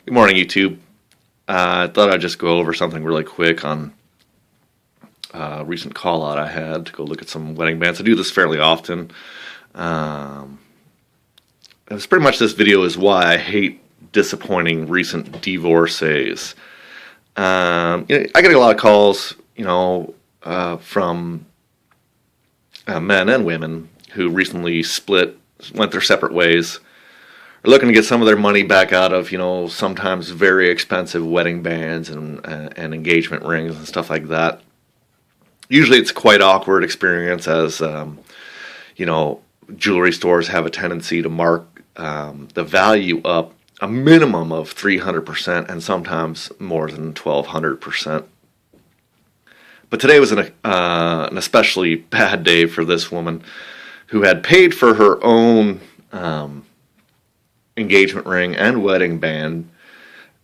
Good morning, YouTube. I thought I'd just go over something really quick on a recent call out I had to go look at some wedding bands. I do this fairly often. It's pretty much this video is why I hate disappointing recent divorcees. I get a lot of calls, from men and women who recently split, went their separate ways, are looking to get some of their money back out of, sometimes very expensive wedding bands and engagement rings and stuff like that. Usually it's a quite awkward experience as, jewelry stores have a tendency to mark the value up a minimum of 300% and sometimes more than 1,200%. But today was an especially bad day for this woman who had paid for her own engagement ring and wedding band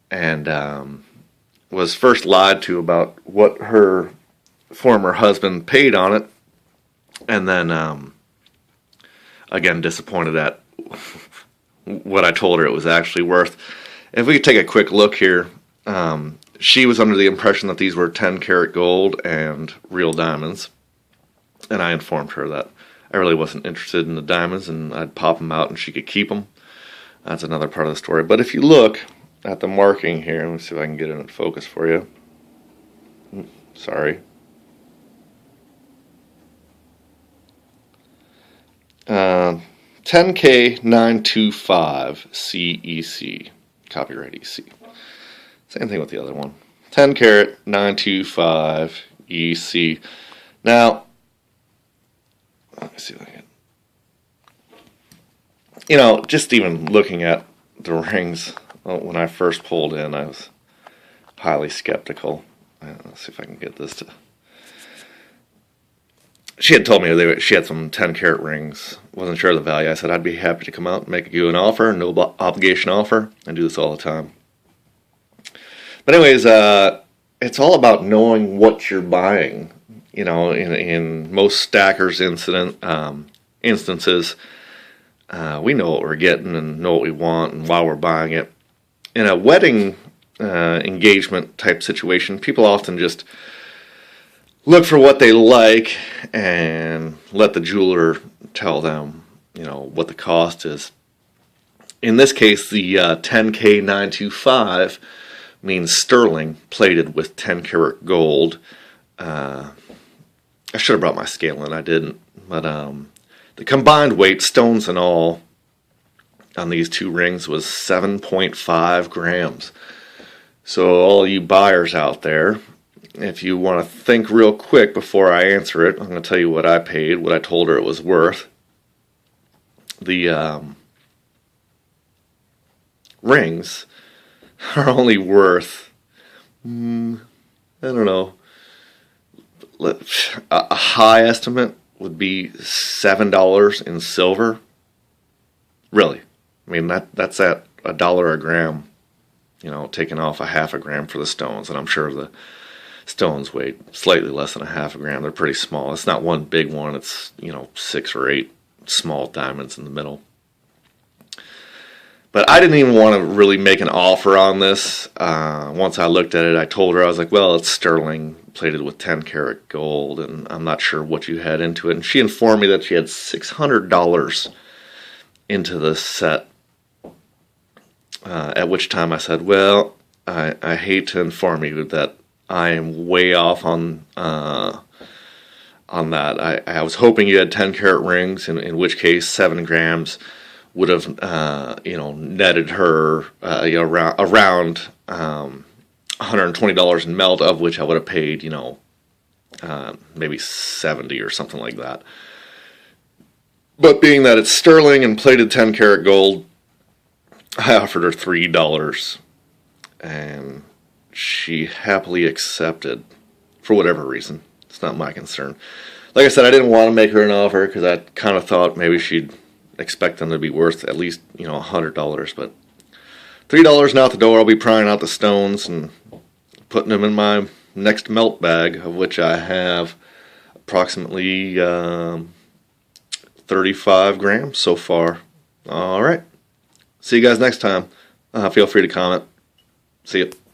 and was first lied to about what her former husband paid on it, and then again disappointed at what I told her it was actually worth. If we could take a quick look here, she was under the impression that these were 10 karat gold and real diamonds, and I informed her that I really wasn't interested in the diamonds and I'd pop them out and she could keep them. That's another part of the story. But if you look at the marking here, let me see if I can get it in focus for you. Sorry. 10K925 CEC, copyright EC. Same thing with the other one. 10 karat 925 EC. Now, let me see if I can. Just even looking at the rings, when I first pulled in, I was highly skeptical. Let's see if I can get this to. She had told me she had some 10 karat rings. Wasn't sure of the value. I said I'd be happy to come out and make you an offer, no obligation offer. I do this all the time. But anyways, it's all about knowing what you're buying. In most stackers instances, we know what we're getting and know what we want and why we're buying it. In a wedding engagement type situation, people often just look for what they like and let the jeweler tell them, what the cost is. In this case, the 10K925 means sterling plated with 10 karat gold. I should have brought my scale in, I didn't. But the combined weight, stones and all, on these two rings was 7.5 grams. So all you buyers out there, if you want to think real quick before I answer it, I'm going to tell you what I paid, what I told her it was worth. The rings are only worth, I don't know, a high estimate would be $7 in silver. Really. I mean, that's at $1 a gram, taking off a half a gram for the stones, and I'm sure the stones weigh slightly less than a half a gram. They're pretty small. It's not one big one. It's, 6 or 8 small diamonds in the middle. But I didn't even want to really make an offer on this. Once I looked at it, I told her, I was like, well, it's sterling plated with 10 karat gold, and I'm not sure what you had into it. And she informed me that she had $600 into the set. At which time I said, well, I hate to inform you that I am way off on that. I was hoping you had 10 karat rings, in which case 7 grams would have netted her around $120 in melt, of which I would have paid maybe 70 or something like that. But being that it's sterling and plated 10 karat gold, I offered her $3, and she happily accepted for whatever reason. It's not my concern. Like I said, I didn't want to make her an offer because I kind of thought maybe she'd expect them to be worth at least $100, but $3 now at the door. I'll be prying out the stones and putting them in my next melt bag, of which I have approximately 35 grams so far. All right. See you guys next time. Feel free to comment. See you.